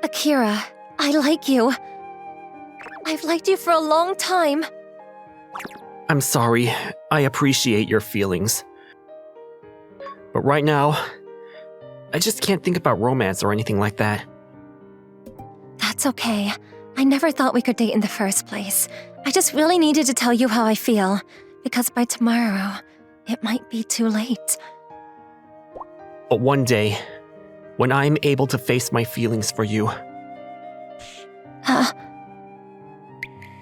Akira, I like you. I've liked you for a long time. I'm sorry. I appreciate your feelings. But right now, I just can't think about romance or anything like that. That's okay. I never thought we could date in the first place. I just really needed to tell you how I feel, because by tomorrow, it might be too late. But one day, when I'm able to face my feelings for you,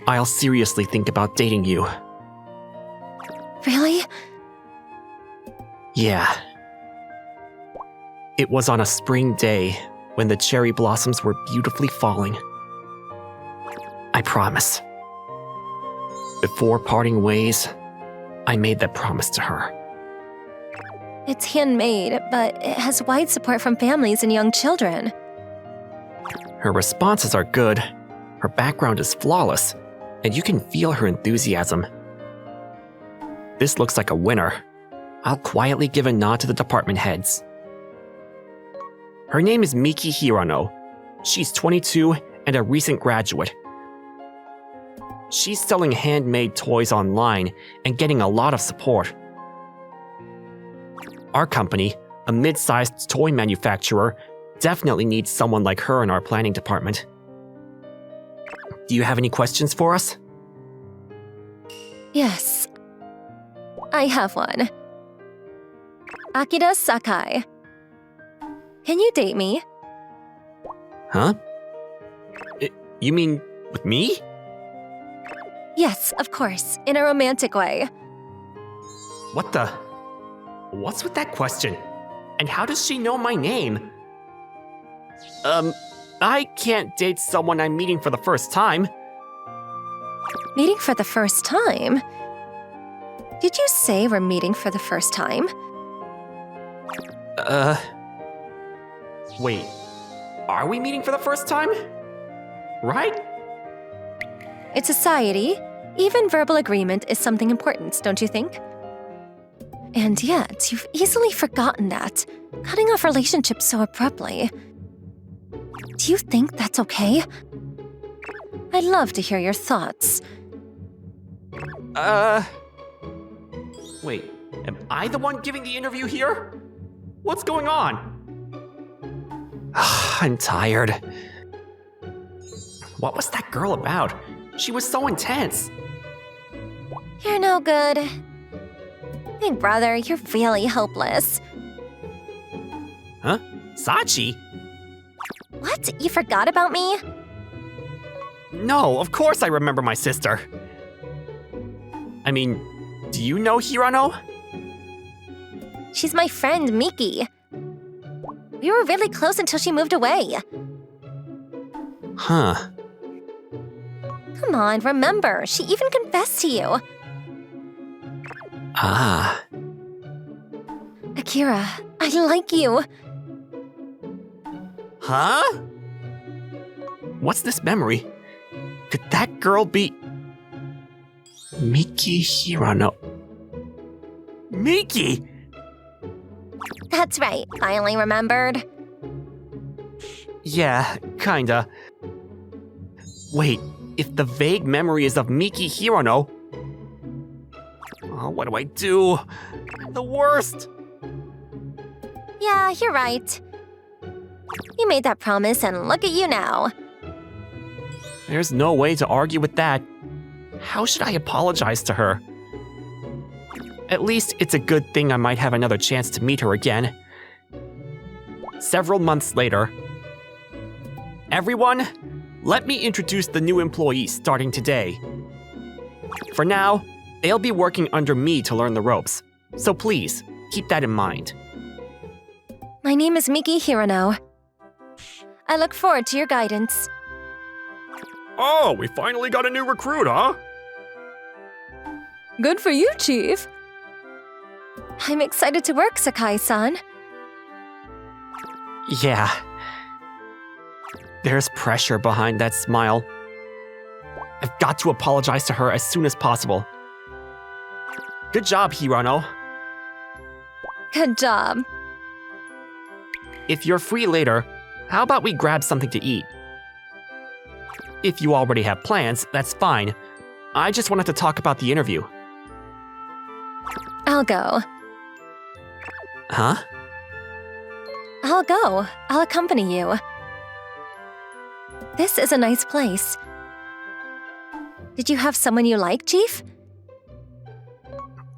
I'll seriously think about dating you. Really? Yeah. It was on a spring day when the cherry blossoms were beautifully falling. I promise. Before parting ways, I made that promise to her. It's handmade, but it has wide support from families and young children. Her responses are good, her background is flawless, and you can feel her enthusiasm. This looks like a winner. I'll quietly give a nod to the department heads. Her name is Miki Hirano. She's 22 and a recent graduate. She's selling handmade toys online and getting a lot of support. Our company, a mid-sized toy manufacturer, definitely needs someone like her in our planning department. Do you have any questions for us? Yes. I have one. Akira Sakai. Can you date me? Huh? You mean with me? Yes, of course, in a romantic way. What the? What's with that question? And how does she know my name? I can't date someone I'm meeting for the first time. Meeting for the first time? Did you say we're meeting for the first time? Wait. Are we meeting for the first time? Right? It's society. Even verbal agreement is something important, don't you think? And yet, you've easily forgotten that, cutting off relationships so abruptly. Do you think that's okay? I'd love to hear your thoughts. Wait, am I the one giving the interview here? What's going on? I'm tired. What was that girl about? She was so intense. You're no good. Big brother, you're really hopeless. Huh? Sachi? What? You forgot about me? No, of course I remember my sister. I mean, do you know Hirano? She's my friend, Miki. We were really close until she moved away. Huh. Come on, remember, she even confessed to you. Ah. Akira, I like you. Huh? What's this memory? Could that girl be... Miki Hirano? Miki! That's right, finally remembered. Yeah, kinda. Wait, if the vague memory is of Miki Hirano... Oh, what do I do? I'm the worst! Yeah, you're right. You made that promise and look at you now. There's no way to argue with that. How should I apologize to her? At least it's a good thing I might have another chance to meet her again. Several months later. Everyone, let me introduce the new employees starting today. For now, they'll be working under me to learn the ropes, so please, keep that in mind. My name is Miki Hirano. I look forward to your guidance. Oh, we finally got a new recruit, huh? Good for you, Chief. I'm excited to work, Sakai-san. Yeah. There's pressure behind that smile. I've got to apologize to her as soon as possible. Good job, Hirano. Good job. If you're free later, How about we grab something to eat? If you already have plans, that's fine. I just wanted to talk about the interview. I'll go. Huh? I'll go. I'll accompany you. This is a nice place. Did you have someone you like, Chief?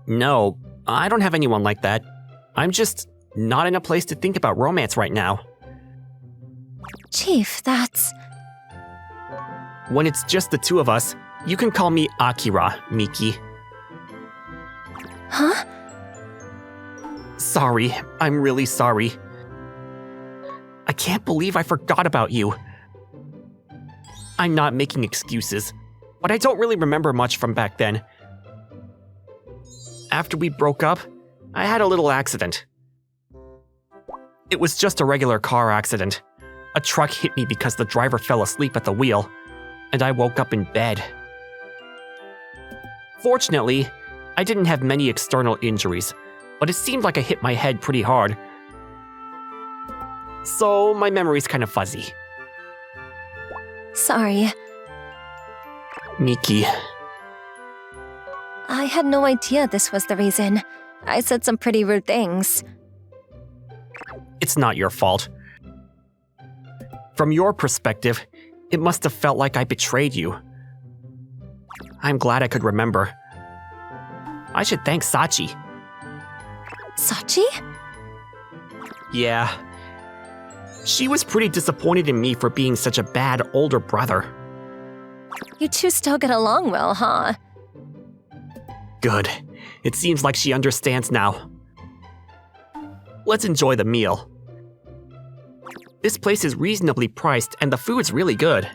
No, I don't have anyone like that. I'm just not in a place to think about romance right now. Chief, that's... When it's just the two of us, you can call me Akira, Miki. Huh? Sorry, I'm really sorry. I can't believe I forgot about you. I'm not making excuses, but I don't really remember much from back then. After we broke up, I had a little accident. It was just a regular car accident. A truck hit me because the driver fell asleep at the wheel, and I woke up in bed. Fortunately, I didn't have many external injuries, but it seemed like I hit my head pretty hard. So my memory's kind of fuzzy. Sorry. Miki. I had no idea this was the reason. I said some pretty rude things. It's not your fault. From your perspective, it must have felt like I betrayed you. I'm glad I could remember. I should thank Sachi. Sachi? Yeah. She was pretty disappointed in me for being such a bad older brother. You two still get along well, huh? Good. It seems like she understands now. Let's enjoy the meal. This place is reasonably priced and the food's really good.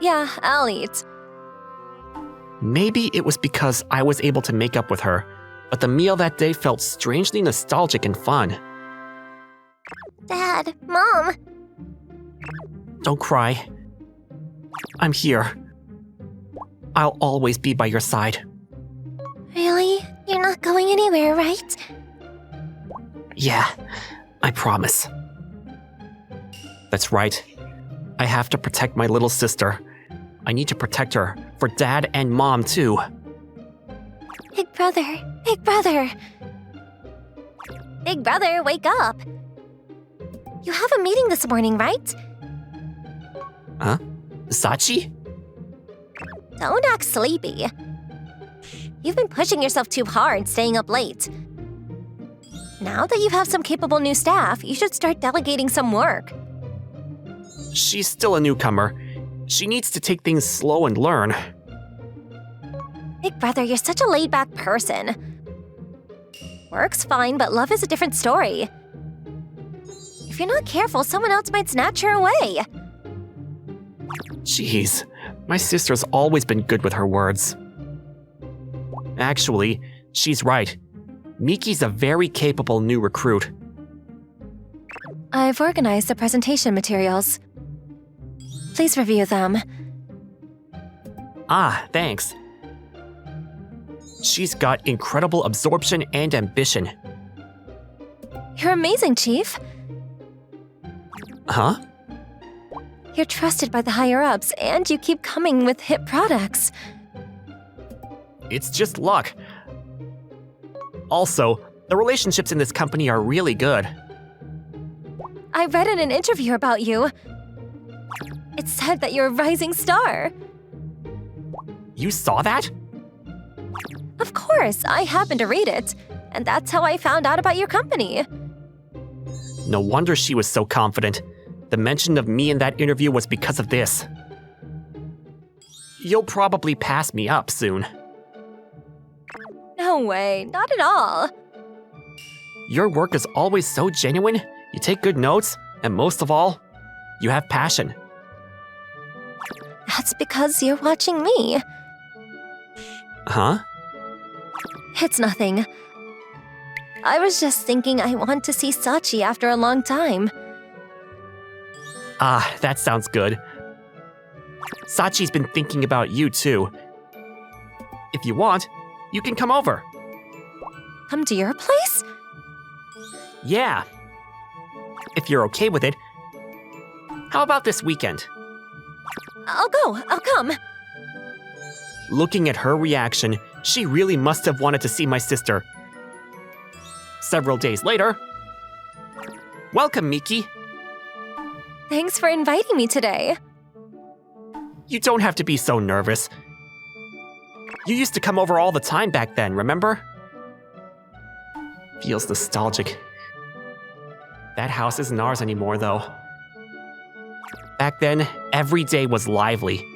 Yeah, I'll eat. Maybe it was because I was able to make up with her, but the meal that day felt strangely nostalgic and fun. Dad, Mom. Don't cry. I'm here. I'll always be by your side. Really? You're not going anywhere, right? Yeah, I promise. That's right. I have to protect my little sister. I need to protect her for Dad and Mom, too. Big brother, big brother. Big brother, wake up. You have a meeting this morning, right? Huh? Sachi? Don't act sleepy. You've been pushing yourself too hard, staying up late. Now that you have some capable new staff, you should start delegating some work. She's still a newcomer. She needs to take things slow and learn. Big brother, you're such a laid-back person. Work's fine, but love is a different story. If you're not careful, someone else might snatch her away. Jeez, my sister's always been good with her words. Actually, she's right. Miki's a very capable new recruit. I've organized the presentation materials. Please review them. Ah, thanks. She's got incredible absorption and ambition. You're amazing, Chief. Huh? You're trusted by the higher-ups, and you keep coming with hit products. It's just luck. Also, the relationships in this company are really good. I read in an interview about you. It said that you're a rising star. You saw that? Of course, I happened to read it, and that's how I found out about your company. No wonder she was so confident. The mention of me in that interview was because of this. You'll probably pass me up soon. No way, not at all. Your work is always so genuine, you take good notes, and most of all, you have passion. That's because you're watching me. Huh? It's nothing. I was just thinking I want to see Sachi after a long time. Ah, that sounds good. Sachi's been thinking about you too. If you want, you can come over. Come to your place? Yeah. if you're okay with it. How about this weekend? I'll go. I'll come. Looking at her reaction, she really must have wanted to see my sister. Several days later... Welcome, Miki. Thanks for inviting me today. You don't have to be so nervous. You used to come over all the time back then, remember? Feels nostalgic. That house isn't ours anymore, though. Back then, every day was lively.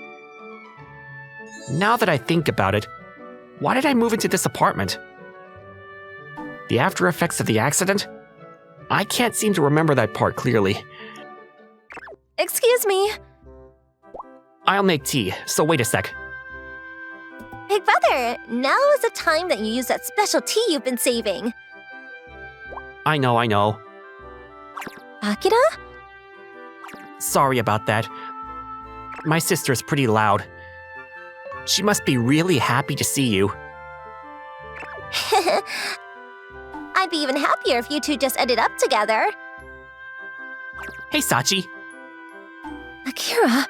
Now that I think about it, why did I move into this apartment? The after effects of the accident? I can't seem to remember that part clearly. Excuse me. I'll make tea, so wait a sec. Big brother, now is the time that you use that special tea you've been saving. I know. Akira? Sorry about that. My sister's pretty loud. She must be really happy to see you. I'd be even happier if you two just ended up together. Hey, Sachi. Akira?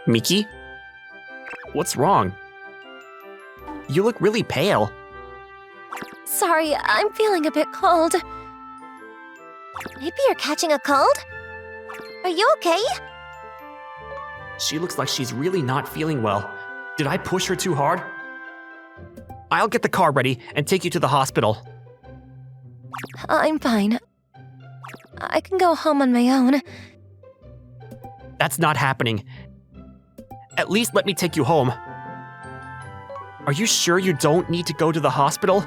Miki? What's wrong? You look really pale. Sorry, I'm feeling a bit cold. Maybe you're catching a cold? Are you okay? She looks like she's really not feeling well. Did I push her too hard? I'll get the car ready and take you to the hospital. I'm fine. I can go home on my own. That's not happening. At least let me take you home. Are you sure you don't need to go to the hospital?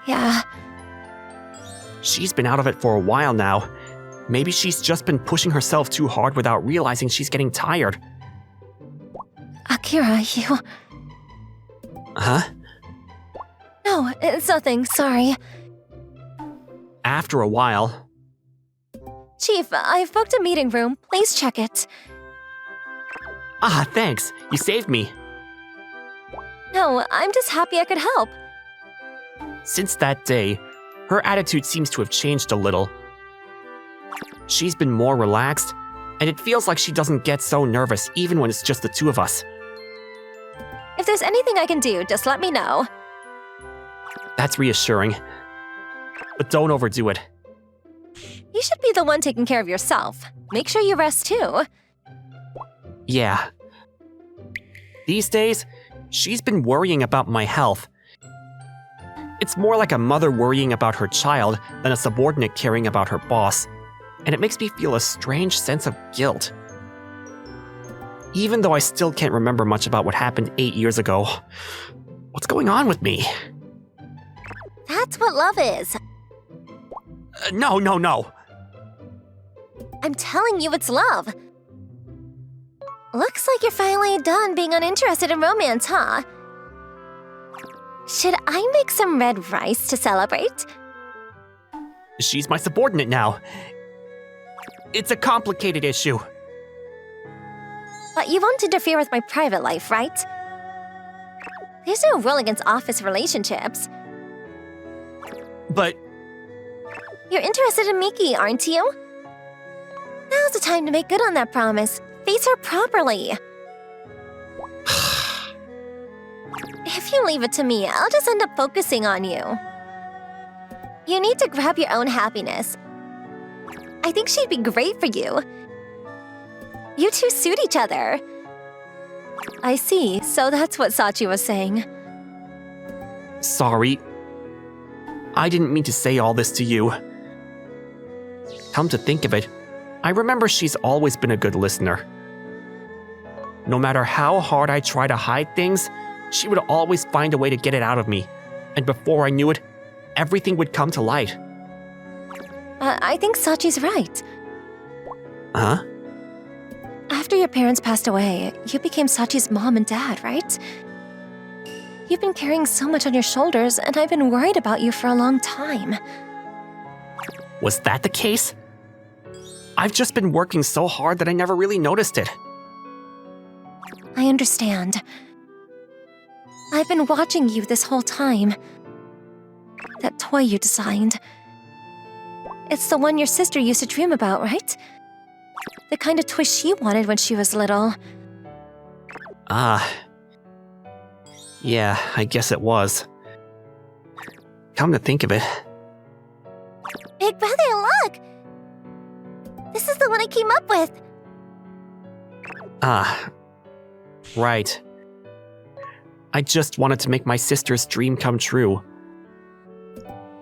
Yeah. She's been out of it for a while now. Maybe she's just been pushing herself too hard without realizing she's getting tired. Akira, you... Huh? No, it's nothing, sorry. After a while... Chief, I've booked a meeting room. Please check it. Ah, thanks. You saved me. No, I'm just happy I could help. Since that day, her attitude seems to have changed a little. She's been more relaxed, and it feels like she doesn't get so nervous even when it's just the two of us. If there's anything I can do, just let me know. That's reassuring. But don't overdo it. You should be the one taking care of yourself. Make sure you rest too. Yeah. These days, she's been worrying about my health. It's more like a mother worrying about her child than a subordinate caring about her boss, and it makes me feel a strange sense of guilt. Even though I still can't remember much about what happened 8 years ago. What's going on with me? That's what love is. No. I'm telling you it's love. Looks like you're finally done being uninterested in romance, huh? Should I make some red rice to celebrate? She's my subordinate now. It's a complicated issue. But you won't interfere with my private life, right? There's no rule against office relationships. But You're interested in Miki, aren't you? Now's the time to make good on that promise. Face her properly. If you leave it to me, I'll just end up focusing on you. You need to grab your own happiness. I think she'd be great for you. You two suit each other. I see, so that's what Sachi was saying. sorry. I didn't mean to say all this to you. Come to think of it, I remember she's always been a good listener. No matter how hard I try to hide things, she would always find a way to get it out of me. And before I knew it, everything would come to light. I think Sachi's right. Huh? After your parents passed away, you became Sachi's mom and dad, right? You've been carrying so much on your shoulders, and I've been worried about you for a long time. Was that the case? I've just been working so hard that I never really noticed it. I understand. I've been watching you this whole time. That toy you designed. It's the one your sister used to dream about, right? The kind of twist she wanted when she was little. Yeah, I guess it was. Come to think of it. Big brother, look! This is the one I came up with. Right. I just wanted to make my sister's dream come true.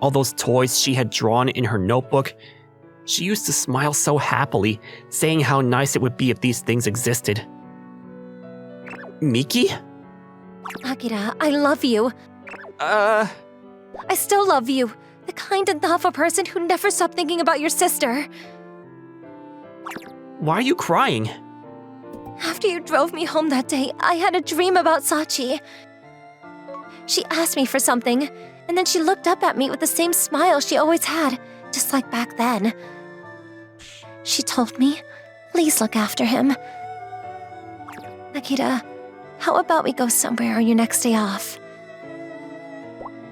All those toys she had drawn in her notebook, she used to smile so happily, saying how nice it would be if these things existed. Miki? Akira, I love you. I still love you. The kind and thoughtful person who never stopped thinking about your sister. Why are you crying? After you drove me home that day, I had a dream about Sachi. She asked me for something, and then she looked up at me with the same smile she always had, just like back then. She told me, please look after him. Akira, how about we go somewhere on your next day off?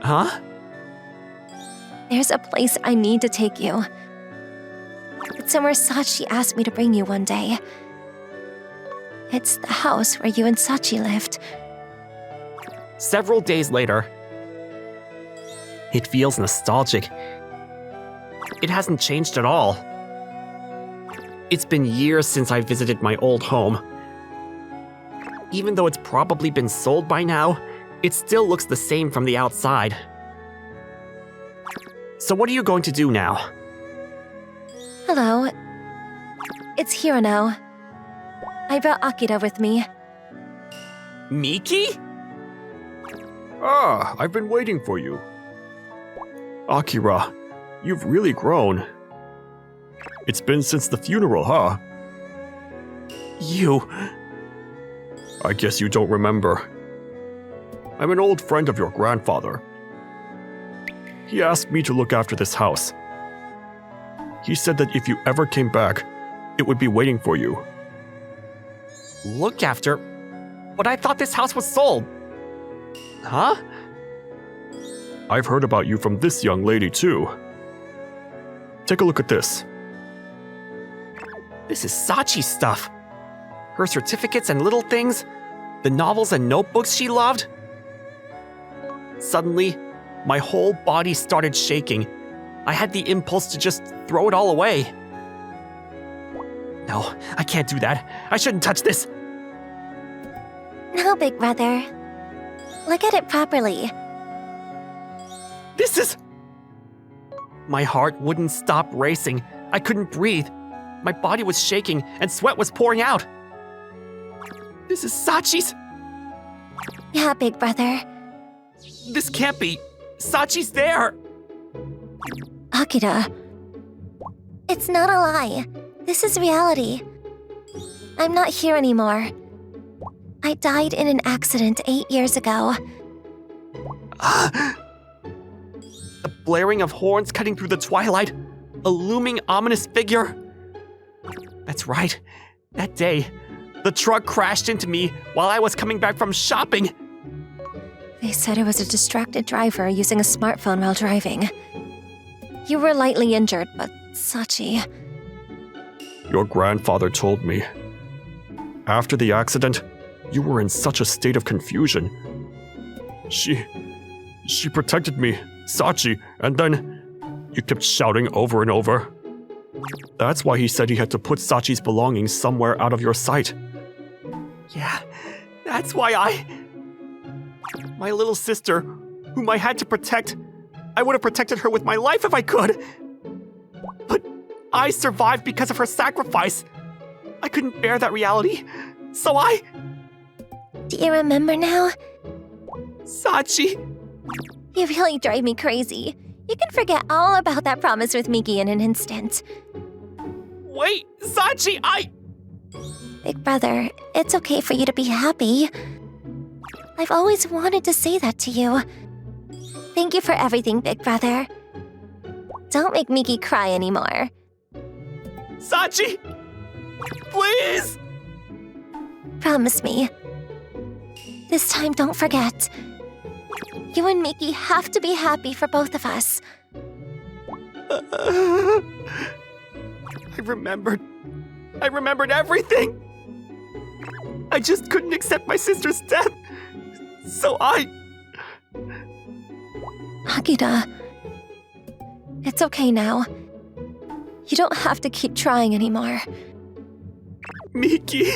Huh? There's a place I need to take you. It's somewhere Sachi asked me to bring you one day. It's the house where you and Sachi lived. Several days later. It feels nostalgic. It hasn't changed at all. It's been years since I visited my old home. Even though it's probably been sold by now, it still looks the same from the outside. So what are you going to do now? Hello. It's Hirano. I brought Akira with me. Miki? I've been waiting for you. Akira, you've really grown. It's been since the funeral, huh? You... I guess you don't remember. I'm an old friend of your grandfather. He asked me to look after this house. He said that if you ever came back, it would be waiting for you. Look after? But I thought this house was sold. Huh? I've heard about you from this young lady, too. Take a look at this. This is Sachi's stuff. Her certificates and little things, the novels and notebooks she loved. Suddenly, my whole body started shaking. I had the impulse to just throw it all away. No, I can't do that. I shouldn't touch this. No, big brother. Look at it properly. This is... My heart wouldn't stop racing. I couldn't breathe. My body was shaking and sweat was pouring out. This is Sachi's... Yeah, big brother. This can't be. Sachi's there. Akira. It's not a lie. This is reality. I'm not here anymore. I died in an accident 8 years ago. The blaring of horns cutting through the twilight. A looming ominous figure. That's right. That day, the truck crashed into me while I was coming back from shopping. They said it was a distracted driver using a smartphone while driving. You were lightly injured, but Sachi... Your grandfather told me. After the accident, you were in such a state of confusion. She protected me, Sachi, and then you kept shouting over and over. That's why he said he had to put Sachi's belongings somewhere out of your sight. Yeah, that's why My little sister, whom I had to protect, I would have protected her with my life if I could. But I survived because of her sacrifice. I couldn't bear that reality, so I... Do you remember now? Sachi... You really drive me crazy. You can forget all about that promise with Miki in an instant. Wait, Sachi, Big brother, it's okay for you to be happy. I've always wanted to say that to you. Thank you for everything, big brother. Don't make Miki cry anymore. Sachi! Please! Promise me. This time, don't forget. You and Miki have to be happy for both of us. I remembered everything! I just couldn't accept my sister's death, so Akira, it's okay now. You don't have to keep trying anymore. Miki!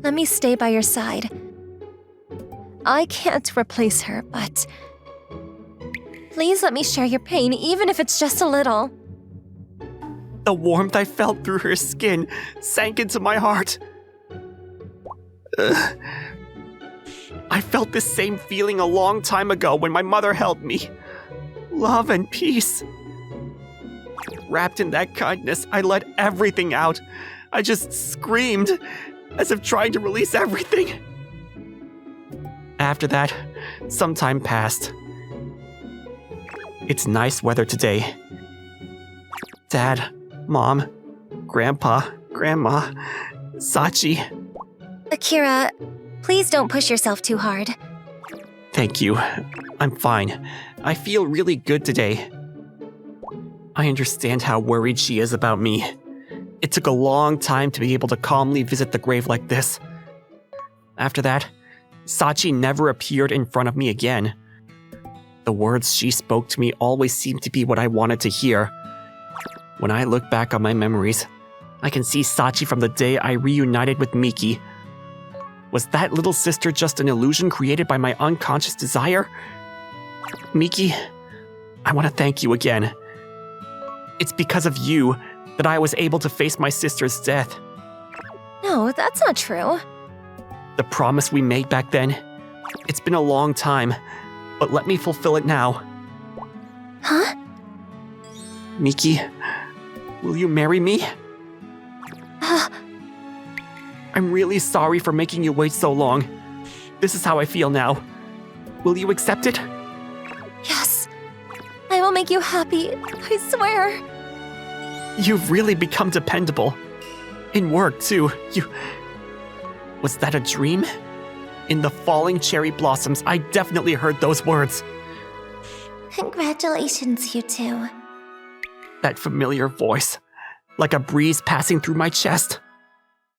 Let me stay by your side. I can't replace her, but please let me share your pain, even if it's just a little. The warmth I felt through her skin sank into my heart. I felt this same feeling a long time ago when my mother held me. Love and peace. Wrapped in that kindness, I let everything out. I just screamed, as if trying to release everything. After that, some time passed. It's nice weather today. Dad, Mom, Grandpa, Grandma, Sachi. Akira, please don't push yourself too hard. Thank you. I'm fine. I feel really good today. I understand how worried she is about me. It took a long time to be able to calmly visit the grave like this. After that, Sachi never appeared in front of me again. The words she spoke to me always seemed to be what I wanted to hear. When I look back on my memories, I can see Sachi from the day I reunited with Miki. Was that little sister just an illusion created by my unconscious desire? Miki, I want to thank you again. It's because of you that I was able to face my sister's death. No, that's not true. The promise we made back then, it's been a long time, but let me fulfill it now. Huh? Miki, will you marry me? I'm really sorry for making you wait so long. This is how I feel now. Will you accept it? Yes. I will make you happy, I swear. You've really become dependable. In work, too. Was that a dream? In the falling cherry blossoms, I definitely heard those words. Congratulations, you two. That familiar voice, like a breeze passing through my chest.